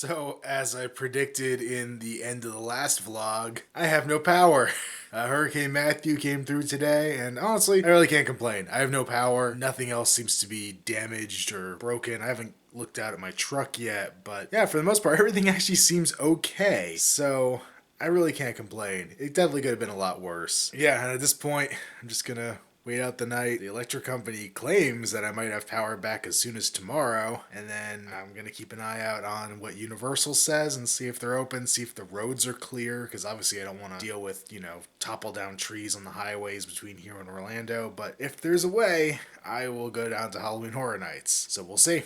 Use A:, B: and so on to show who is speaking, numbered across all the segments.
A: So, as I predicted in the end of the last vlog, I have no power. Hurricane Matthew came through today, and honestly, I really can't complain. I have no power. Nothing else seems to be damaged or broken. I haven't looked out at my truck yet, but yeah, for the most part, everything actually seems okay. So, I really can't complain. It definitely could have been a lot worse. Yeah, and at this point, I'm just gonna wait out the night. The electric company claims that I might have power back as soon as tomorrow, and then I'm gonna keep an eye out on what Universal says and see if they're open, see if the roads are clear, because obviously I don't want to deal with, topple down trees on the highways between here and Orlando, but if there's a way, I will go down to Halloween Horror Nights. So we'll see.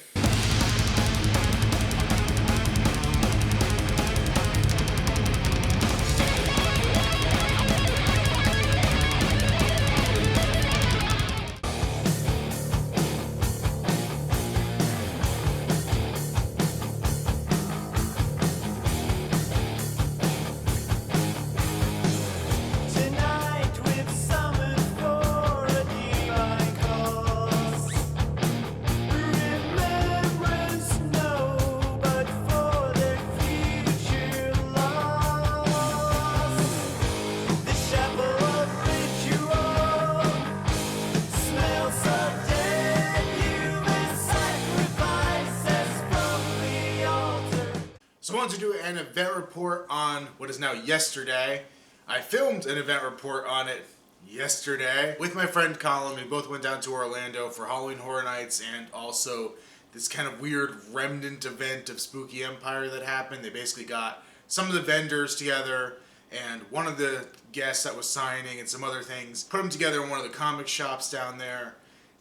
A: So I wanted to do an event report on what is now yesterday. I filmed an event report on it yesterday with my friend Colin. We both went down to Orlando for Halloween Horror Nights and also this kind of weird remnant event of Spooky Empire that happened. They basically got some of the vendors together and one of the guests that was signing and some other things, put them together in one of the comic shops down there,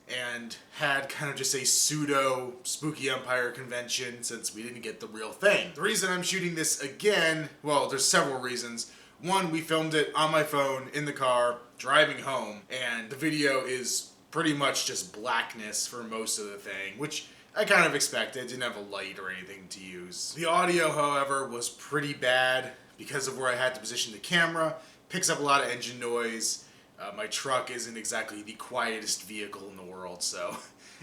A: and had kind of just a pseudo Spooky Empire convention since we didn't get the real thing. The reason I'm shooting this again, well, there's several reasons. One, we filmed it on my phone in the car driving home, and the video is pretty much just blackness for most of the thing, which I kind of expected. Didn't have a light or anything to use. The audio, however, was pretty bad because of where I had to position the camera. Picks up a lot of engine noise. My truck isn't exactly the quietest vehicle in the world, so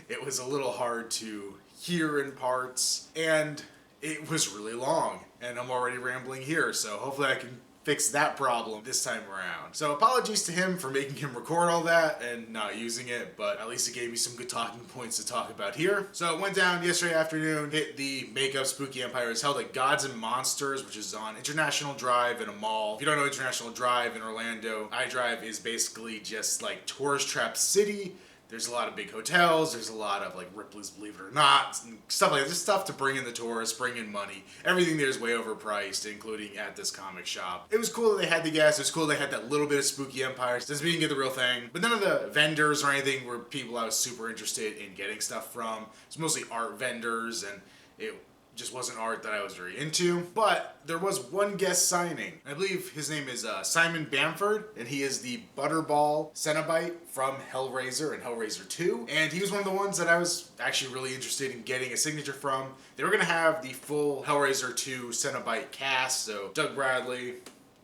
A: it was a little hard to hear in parts, and it was really long, and I'm already rambling here, so hopefully I can fix that problem this time around. So apologies to him for making him record all that and not using it, but at least it gave me some good talking points to talk about here. So I went down yesterday afternoon, hit the Makeup Spooky Empire. It's held at Gods and Monsters, which is on International Drive in a mall. If you don't know International Drive in Orlando, iDrive is basically just like tourist trap city. There's a lot of big hotels, there's a lot of like Ripley's Believe It or Not, and stuff like that. There's stuff to bring in the tourists, bring in money. Everything there is way overpriced, including at this comic shop. It was cool that they had the guests, it was cool they had that little bit of Spooky Empire. Doesn't mean you get the real thing. But none of the vendors or anything were people I was super interested in getting stuff from. It's mostly art vendors, and it just wasn't art that I was very into. But there was one guest signing. I believe his name is Simon Bamford, and he is the Butterball Cenobite from Hellraiser and Hellraiser 2. And he was one of the ones that I was actually really interested in getting a signature from. They were going to have the full Hellraiser 2 Cenobite cast, so Doug Bradley,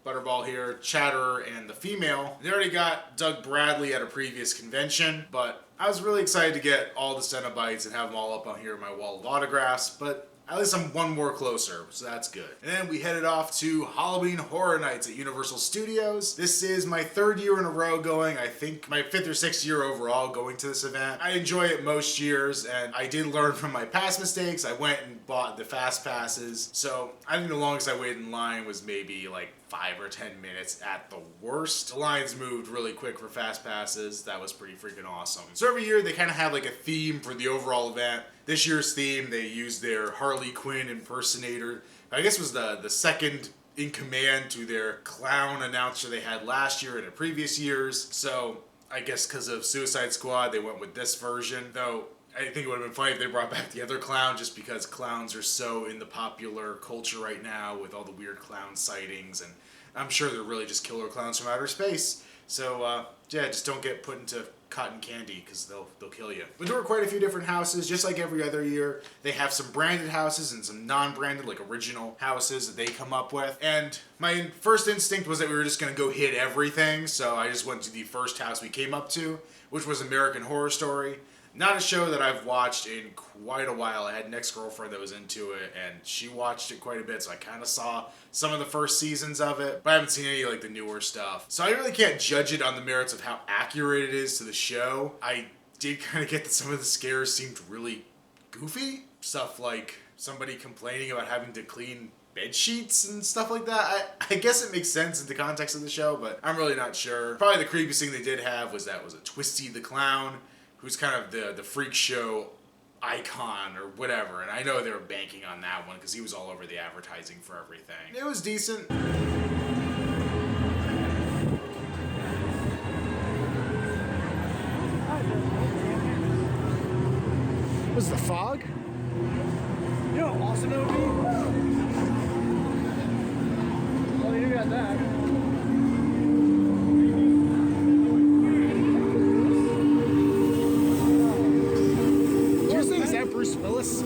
A: Butterball here, Chatterer, and the female. They already got Doug Bradley at a previous convention, but I was really excited to get all the Cenobites and have them all up on here in my wall of autographs, but at least I'm one more closer, so that's good. And then we headed off to Halloween Horror Nights at Universal Studios. This is my third year in a row going, I think my fifth or sixth year overall going to this event. I enjoy it most years, and I did learn from my past mistakes. I went and bought the fast passes, so I think the longest I waited in line was maybe like 5 or 10 minutes at the worst. The lines moved really quick for fast passes. That was pretty freaking awesome. So every year they kind of have like a theme for the overall event. This year's theme, they used their Harley Quinn impersonator. I guess was the second in command to their clown announcer they had last year and in previous years. So I guess because of Suicide Squad, they went with this version. Though I think it would have been funny if they brought back the other clown, just because clowns are so in the popular culture right now with all the weird clown sightings, and I'm sure they're really just killer clowns from outer space. So yeah, just don't get put into cotton candy because they'll kill you. But there were quite a few different houses, just like every other year. They have some branded houses and some non-branded, like original houses that they come up with. And my first instinct was that we were just gonna go hit everything, so I just went to the first house we came up to, which was American Horror Story. Not a show that I've watched in quite a while. I had an ex-girlfriend that was into it, and she watched it quite a bit, so I kind of saw some of the first seasons of it, but I haven't seen any like the newer stuff. So I really can't judge it on the merits of how accurate it is to the show. I did kind of get that some of the scares seemed really goofy. Stuff like somebody complaining about having to clean bed sheets and stuff like that. I guess it makes sense in the context of the show, but I'm really not sure. Probably the creepiest thing they did have was a Twisty the Clown, who's kind of the freak show icon or whatever. And I know they were banking on that one because he was all over the advertising for everything. It was decent.
B: Was the fog? You know how awesome that would be? Well, you got that. Do you think is that Bruce Willis?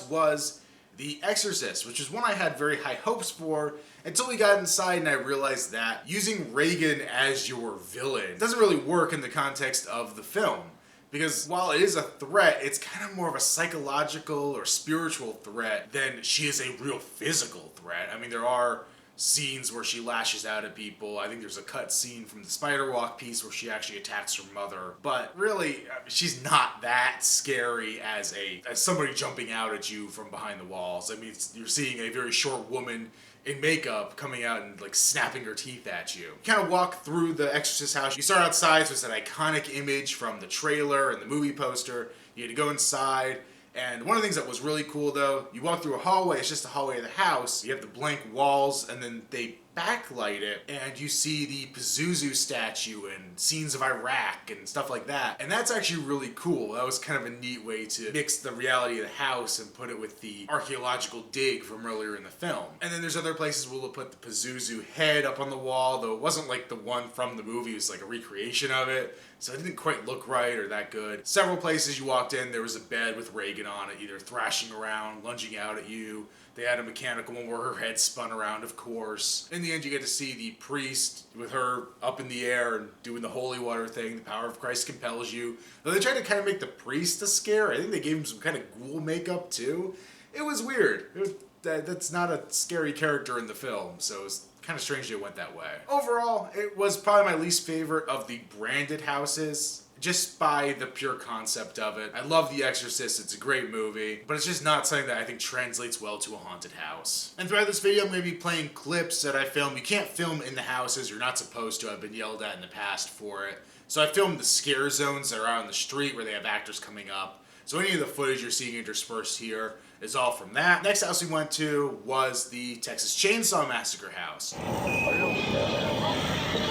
A: Was The Exorcist, which is one I had very high hopes for until we got inside and I realized that using Reagan as your villain doesn't really work in the context of the film. Because while it is a threat, it's kind of more of a psychological or spiritual threat than she is a real physical threat. I mean, there are scenes where she lashes out at people. I think there's a cut scene from the spider walk piece where she actually attacks her mother. But really, she's not that scary as somebody jumping out at you from behind the walls. I mean, you're seeing a very short woman in makeup coming out and like snapping her teeth at you. You kind of walk through the Exorcist house. You start outside, so it's that iconic image from the trailer and the movie poster. You had to go inside. And one of the things that was really cool though, you walk through a hallway, it's just a hallway of the house, you have the blank walls, and then they backlight it, and you see the Pazuzu statue and scenes of Iraq and stuff like that. And that's actually really cool. That was kind of a neat way to mix the reality of the house and put it with the archaeological dig from earlier in the film. And then there's other places where they'll put the Pazuzu head up on the wall, though it wasn't like the one from the movie, it was like a recreation of it. So it didn't quite look right or that good. Several places you walked in, there was a bed with Reagan on it, either thrashing around, lunging out at you. They had a mechanical one where her head spun around, of course. In the end, you get to see the priest with her up in the air and doing the holy water thing. The power of Christ compels you. Though they tried to kind of make the priest a scare. I think they gave him some kind of ghoul makeup, too. It was weird. That's not a scary character in the film, so it's kind of strange they went that way. Overall, it was probably my least favorite of the branded houses, just by the pure concept of it. I love The Exorcist, it's a great movie, but it's just not something that I think translates well to a haunted house. And throughout this video, I'm going to be playing clips that I filmed. You can't film in the houses, you're not supposed to. I've been yelled at in the past for it. So I filmed the scare zones that are out on the street where they have actors coming up. So any of the footage you're seeing interspersed here is all from that. Next house we went to was the Texas Chainsaw Massacre house.
C: The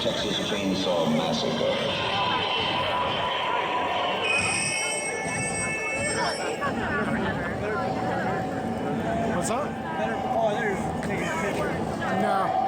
C: Texas Chainsaw Massacre.
B: What's up? Oh, there's taking a picture. No.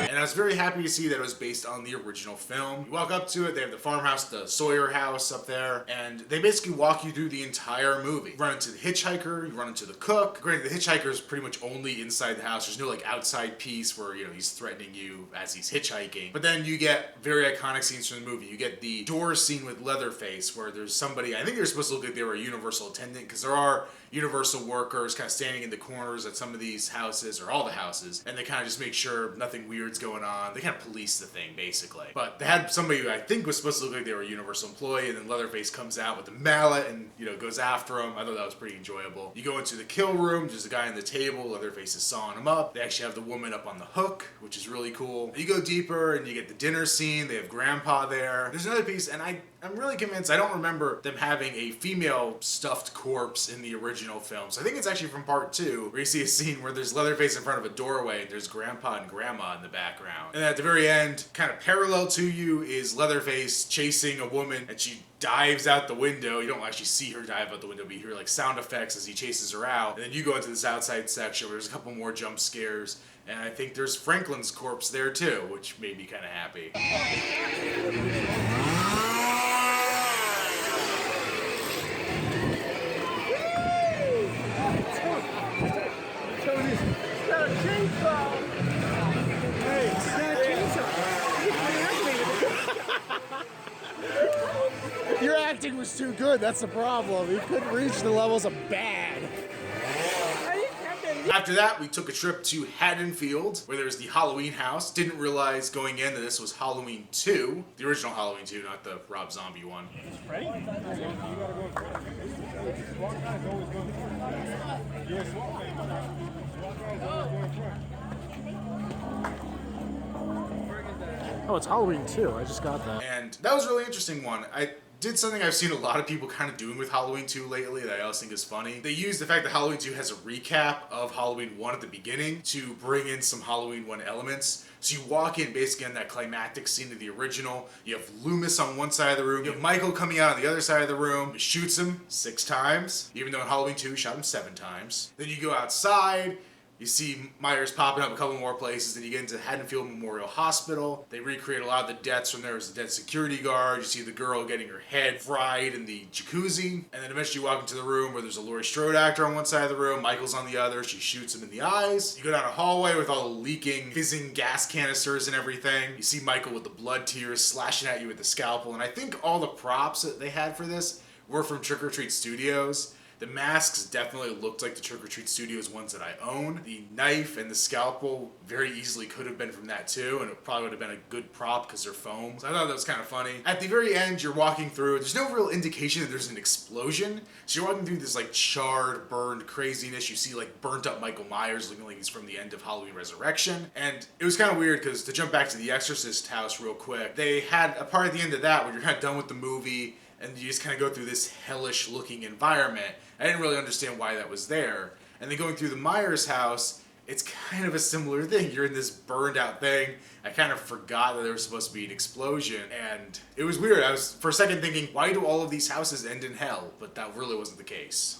A: And I was very happy to see that it was based on the original film. You walk up to it, they have the farmhouse, the Sawyer house up there, and they basically walk you through the entire movie. You run into the hitchhiker, you run into the cook. Granted, the hitchhiker is pretty much only inside the house. There's no like outside piece where, you know, he's threatening you as he's hitchhiking. But then you get very iconic scenes from the movie. You get the door scene with Leatherface where there's somebody, I think they're supposed to look like they were a Universal attendant because there are Universal workers kind of standing in the corners at some of these houses, or all the houses, and they kind of just make sure nothing weird's going on. They kind of police the thing, basically. But they had somebody who I think was supposed to look like they were a Universal employee, and then Leatherface comes out with a mallet and, you know, goes after him. I thought that was pretty enjoyable. You go into the kill room, there's a guy on the table, Leatherface is sawing him up. They actually have the woman up on the hook, which is really cool. You go deeper and you get the dinner scene, they have Grandpa there. There's another piece, and I I'm really convinced, I don't remember them having a female stuffed corpse in the original films. I think it's actually from part 2, where you see a scene where there's Leatherface in front of a doorway and there's Grandpa and Grandma in the background. And at the very end, kind of parallel to you, is Leatherface chasing a woman, and she dives out the window. You don't actually see her dive out the window, but you hear like sound effects as he chases her out. And then you go into this outside section where there's a couple more jump scares. And I think there's Franklin's corpse there too, which made me kind of happy.
B: Your acting was too good, that's the problem. You couldn't reach the levels of bad.
A: After that, we took a trip to Haddonfield, where there's the Halloween house. Didn't realize going in that this was Halloween 2, the original Halloween 2, not the Rob Zombie one.
B: Ready? Oh, it's Halloween 2. I just got that.
A: And that was a really interesting one. I did something I've seen a lot of people kind of doing with Halloween 2 lately that I always think is funny. They use the fact that Halloween 2 has a recap of Halloween 1 at the beginning to bring in some Halloween 1 elements. So you walk in basically on that climactic scene of the original. You have Loomis on one side of the room. You have Michael coming out on the other side of the room. He shoots him 6 times, even though in Halloween 2 he shot him 7 times. Then you go outside. You see Myers popping up a couple more places, then you get into Haddonfield Memorial Hospital. They recreate a lot of the deaths from there. There's a dead security guard. You see the girl getting her head fried in the jacuzzi. And then eventually you walk into the room where there's a Laurie Strode actor on one side of the room, Michael's on the other. She shoots him in the eyes. You go down a hallway with all the leaking, fizzing gas canisters and everything. You see Michael with the blood tears slashing at you with the scalpel. And I think all the props that they had for this were from Trick or Treat Studios. The masks definitely looked like the Trick or Treat Studios ones that I own. The knife and the scalpel very easily could have been from that too, and it probably would have been a good prop because they're foam. So I thought that was kind of funny. At the very end, you're walking through, there's no real indication that there's an explosion. So you're walking through this like charred, burned craziness. You see like burnt up Michael Myers looking like he's from the end of Halloween Resurrection. And it was kind of weird because to jump back to the Exorcist house real quick, they had a part at the end of that where you're kind of done with the movie and you just kind of go through this hellish looking environment. I didn't really understand why that was there. And then going through the Myers house, it's kind of a similar thing. You're in this burned out thing. I kind of forgot that there was supposed to be an explosion, and it was weird. I was for a second thinking, why do all of these houses end in hell? But that really wasn't the case.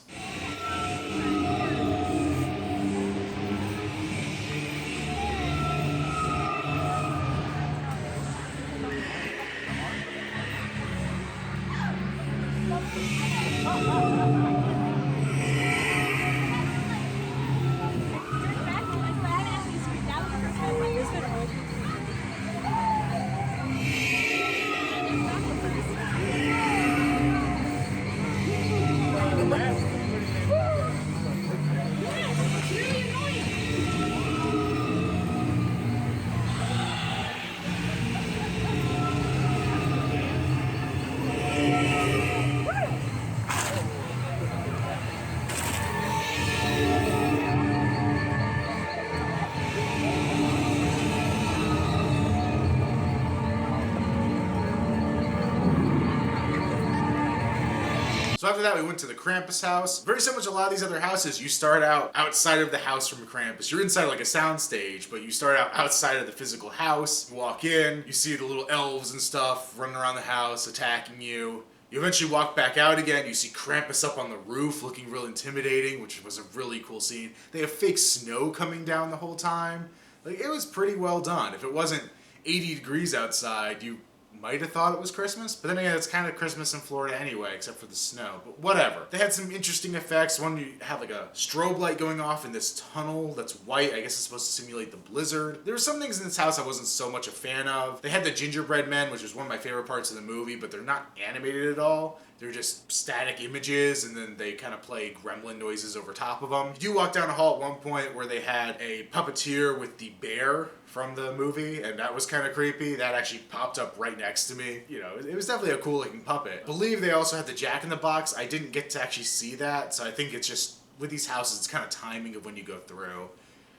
A: So after that, we went to the Krampus house. Very similar to a lot of these other houses, you start out outside of the house from Krampus. You're inside like a sound stage, but you start out outside of the physical house. You walk in, you see the little elves and stuff running around the house, attacking you. You eventually walk back out again, you see Krampus up on the roof looking real intimidating, which was a really cool scene. They have fake snow coming down the whole time. Like, it was pretty well done. If it wasn't 80 degrees outside, you might have thought it was Christmas, but then again, it's kind of Christmas in Florida anyway, except for the snow, but whatever. They had some interesting effects. One, you have like a strobe light going off in this tunnel that's white. I guess it's supposed to simulate the blizzard. There were some things in this house I wasn't so much a fan of. They had the gingerbread men, which was one of my favorite parts of the movie, but they're not animated at all. They're just static images, and then they kind of play gremlin noises over top of them. You do walk down a hall at one point where they had a puppeteer with the bear from the movie, and that was kind of creepy. That actually popped up right next to me. You know, it was definitely a cool looking puppet. I believe they also had the Jack-in-the-Box. I didn't get to actually see that, so I think it's just, with these houses, it's kind of timing of when you go through.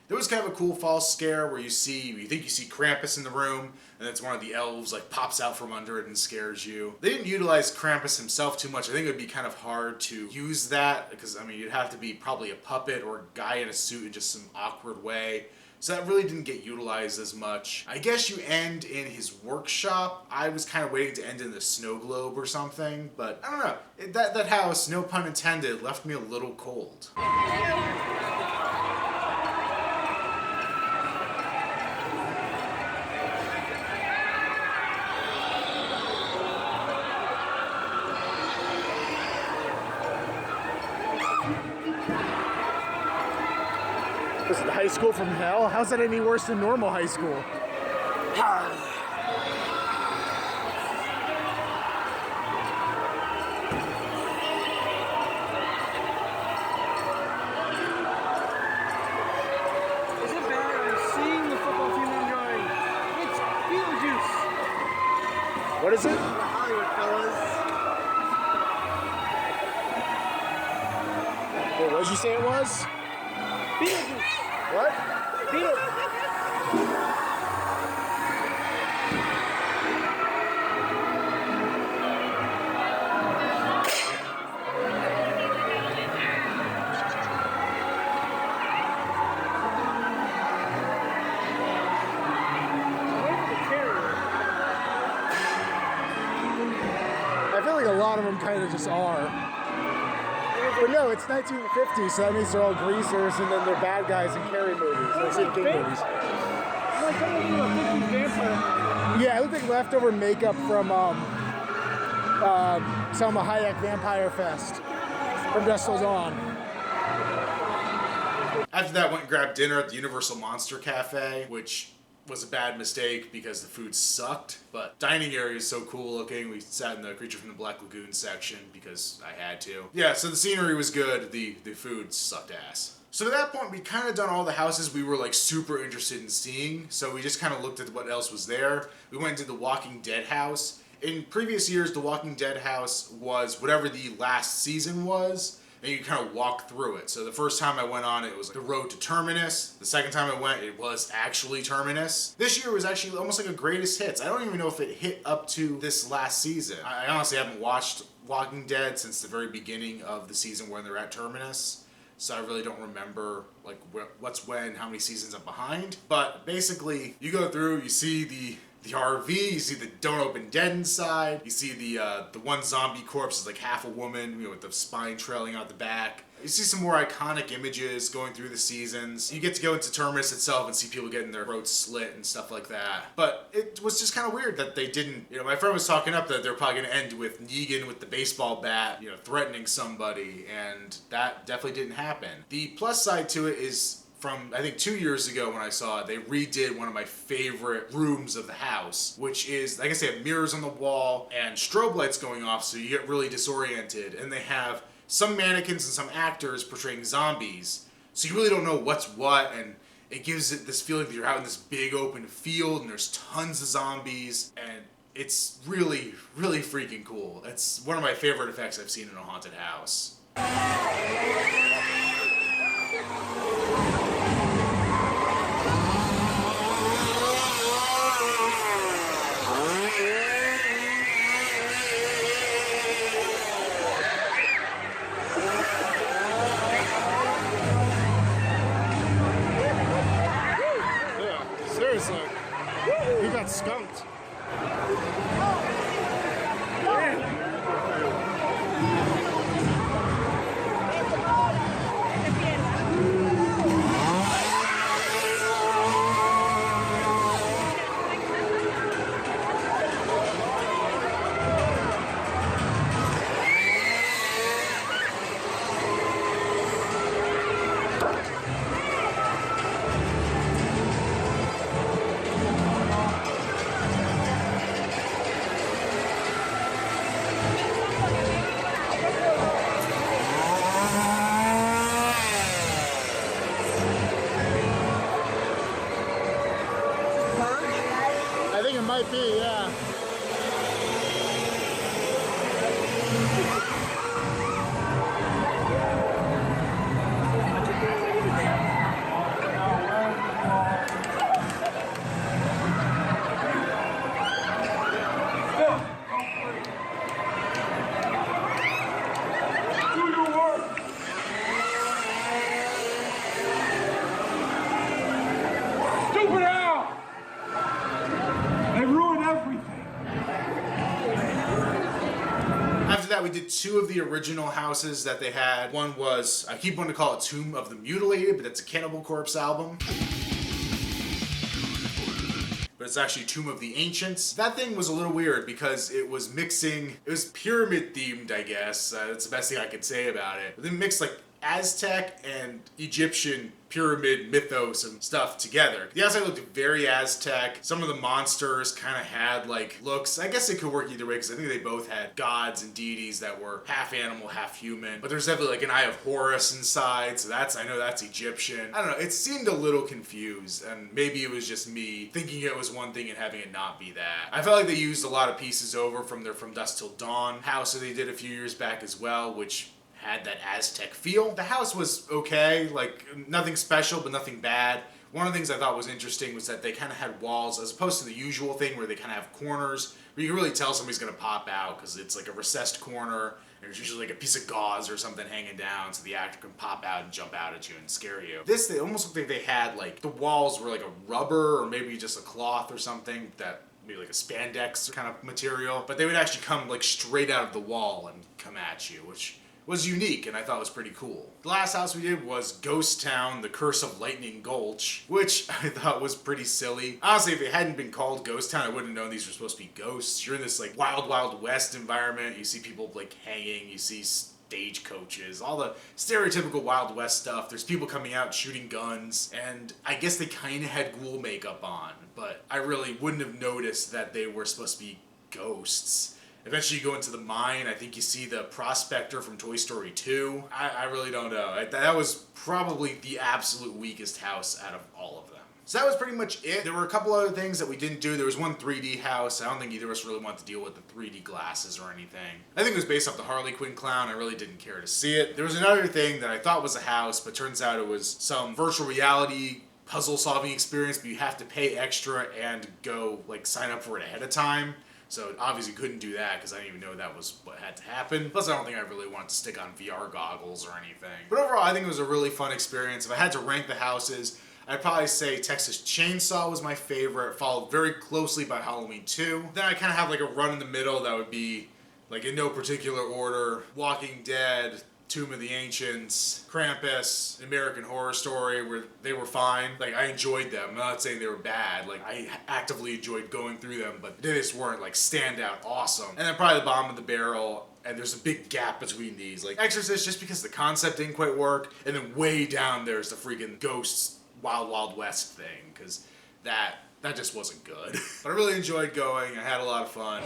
A: There was kind of a cool false scare where you think you see Krampus in the room, and it's one of the elves like pops out from under it and scares you. They didn't utilize Krampus himself too much. I think it would be kind of hard to use that because, I mean, you'd have to be probably a puppet or a guy in a suit in just some awkward way. So that really didn't get utilized as much. I guess you end in his workshop. I was kind of waiting to end in the snow globe or something, but I don't know. That house, no pun intended, left me a little cold.
B: This is the high school from hell? How's that any worse than normal high school?
D: Isn't bad. I'm seeing the football team enjoying. It's Beetlejuice.
B: What is it?
D: Hollywood, fellas.
B: Wait, what did you say it was?
D: Beetlejuice.
B: What? I feel like a lot of them kind of just are. But no, it's 1950, so that means they're all greasers and then they're bad guys in Carrie movies, like Stephen King movies. Yeah, it looked like leftover makeup from Selma Hayek Vampire Fest from Dusk Till Dawn.
A: After that, went and grabbed dinner at the Universal Monster Cafe, which was a bad mistake because the food sucked, but dining area is so cool looking. We sat in the Creature from the Black Lagoon section because I had to. Yeah, so the scenery was good, the food sucked ass. So at that point, we'd kind of done all the houses we were like super interested in seeing, so we just kind of looked at what else was there. We went to the Walking Dead house. In previous years, the Walking Dead house was whatever the last season was, and you kind of walk through it. So the first time I went on it was the road to Terminus. The second time I went, it was actually Terminus. This year was actually almost like a greatest hits. I don't even know if it hit up to this last season. I honestly haven't watched Walking Dead since the very beginning of the season when they're at Terminus. So I really don't remember like what's when, how many seasons I'm behind. But basically, you go through, you see the RV, you see the Don't Open Dead inside, you see the one zombie corpse is like half a woman, with the spine trailing out the back. You see some more iconic images going through the seasons. You get to go into Terminus itself and see people getting their throats slit and stuff like that. But it was just kind of weird that they didn't, my friend was talking up that they're probably going to end with Negan with the baseball bat, threatening somebody, and that definitely didn't happen. The plus side to it is, from, I think 2 years ago when I saw it, they redid one of my favorite rooms of the house, which is, like I said, mirrors on the wall and strobe lights going off so you get really disoriented. And they have some mannequins and some actors portraying zombies, so you really don't know what's what, and it gives it this feeling that you're out in this big open field and there's tons of zombies, and it's really, really freaking cool. It's one of my favorite effects I've seen in a haunted house.
B: Seriously, he got skunked. I think it might be, yeah.
A: we did 2 of the original houses that they had. One was, I keep wanting to call it Tomb of the Mutilated, but that's a Cannibal Corpse album. But it's actually Tomb of the Ancients. That thing was a little weird because it was pyramid themed, I guess. That's the best thing I could say about it. But then mixed like Aztec and Egyptian pyramid mythos and stuff together. The outside looked very Aztec. Some of the monsters kind of had like looks. I guess it could work either way because I think they both had gods and deities that were half animal, half human. But there's definitely like an Eye of Horus inside, so I know that's Egyptian. I don't know, it seemed a little confused, and maybe it was just me thinking it was one thing and having it not be that. I felt like they used a lot of pieces over from their From Dusk Till Dawn house that they did a few years back as well, which had that Aztec feel. The house was okay, like nothing special but nothing bad. One of the things I thought was interesting was that they kind of had walls as opposed to the usual thing where they kind of have corners where you can really tell somebody's going to pop out because it's like a recessed corner and there's usually like a piece of gauze or something hanging down so the actor can pop out and jump out at you and scare you. This, they almost looked like they had like the walls were like a rubber or maybe just a cloth or something that maybe like a spandex kind of material, but they would actually come like straight out of the wall and come at you, which was unique and I thought was pretty cool. The last house we did was Ghost Town, The Curse of Lightning Gulch, which I thought was pretty silly. Honestly, if it hadn't been called Ghost Town, I wouldn't have known these were supposed to be ghosts. You're in this like wild, wild west environment. You see people like hanging, you see stagecoaches, all the stereotypical Wild West stuff. There's people coming out shooting guns, and I guess they kind of had ghoul makeup on, but I really wouldn't have noticed that they were supposed to be ghosts. Eventually you go into the mine, I think you see the prospector from Toy Story 2. I really don't know. That was probably the absolute weakest house out of all of them. So that was pretty much it. There were a couple other things that we didn't do. There was one 3D house. I don't think either of us really wanted to deal with the 3D glasses or anything. I think it was based off the Harley Quinn clown. I really didn't care to see it. There was another thing that I thought was a house, but turns out it was some virtual reality puzzle solving experience, but you have to pay extra and go like sign up for it ahead of time. So obviously couldn't do that because I didn't even know that was what had to happen. Plus I don't think I really wanted to stick on VR goggles or anything. But overall I think it was a really fun experience. If I had to rank the houses, I'd probably say Texas Chainsaw was my favorite, followed very closely by Halloween 2. Then I kind of have like a run in the middle that would be like in no particular order. Walking Dead, Tomb of the Ancients, Krampus, American Horror Story, where they were fine. Like, I enjoyed them. I'm not saying they were bad. Like, I actively enjoyed going through them, but they just weren't, like, standout awesome. And then probably the bottom of the barrel, and there's a big gap between these. Like, Exorcist, just because the concept didn't quite work, and then way down there's the freaking Ghosts Wild Wild West thing, because that just wasn't good. But I really enjoyed going. I had a lot of fun.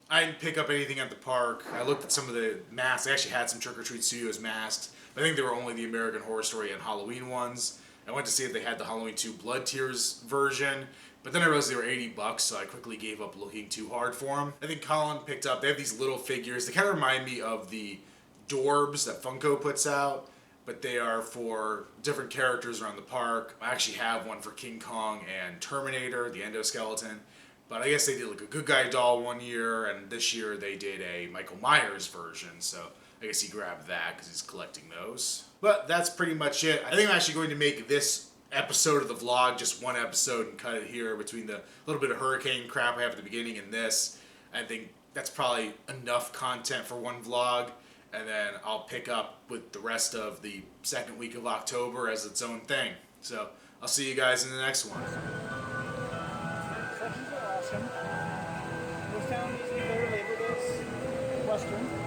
A: I didn't pick up anything at the park. I looked at some of the masks. They actually had some Trick or Treat Studios masks, but I think they were only the American Horror Story and Halloween ones. I went to see if they had the Halloween 2 Blood Tears version, but then I realized they were $80, so I quickly gave up looking too hard for them. I think Colin picked up, they have these little figures. They kind of remind me of the Dorbs that Funko puts out, but they are for different characters around the park. I actually have one for King Kong and Terminator, the endoskeleton. But I guess they did like a good guy doll one year, and this year they did a Michael Myers version, so I guess he grabbed that because he's collecting those. But that's pretty much it. I think I'm actually going to make this episode of the vlog just one episode and cut it here between the little bit of hurricane crap I have at the beginning and this. I think that's probably enough content for one vlog, and then I'll pick up with the rest of the second week of October as its own thing. So I'll see you guys in the next one.
D: Ghost Town is their Labor Days Western.